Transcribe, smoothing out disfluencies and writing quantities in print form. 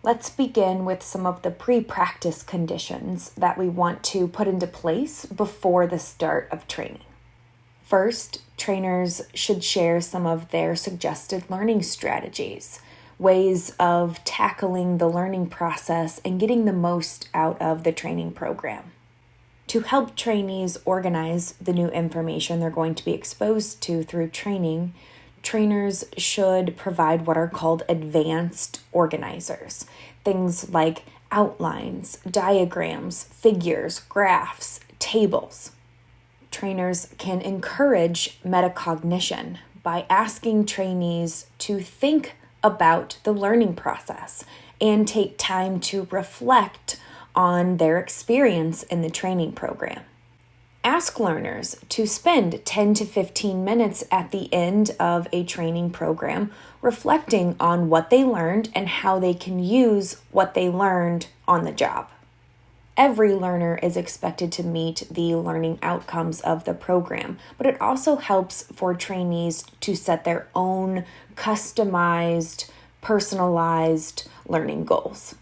Let's begin with some of the pre-practice conditions that we want to put into place before the start of training. First, trainers should share some of their suggested learning strategies, ways of tackling the learning process and getting the most out of the training program. To help trainees organize the new information they're going to be exposed to through training, trainers should provide what are called advanced organizers. Things like outlines, diagrams, figures, graphs, tables. Trainers can encourage metacognition by asking trainees to think about the learning process and take time to reflect on their experience in the training program. Ask learners to spend 10 to 15 minutes at the end of a training program reflecting on what they learned and how they can use what they learned on the job. Every learner is expected to meet the learning outcomes of the program, but it also helps for trainees to set their own customized, personalized learning goals.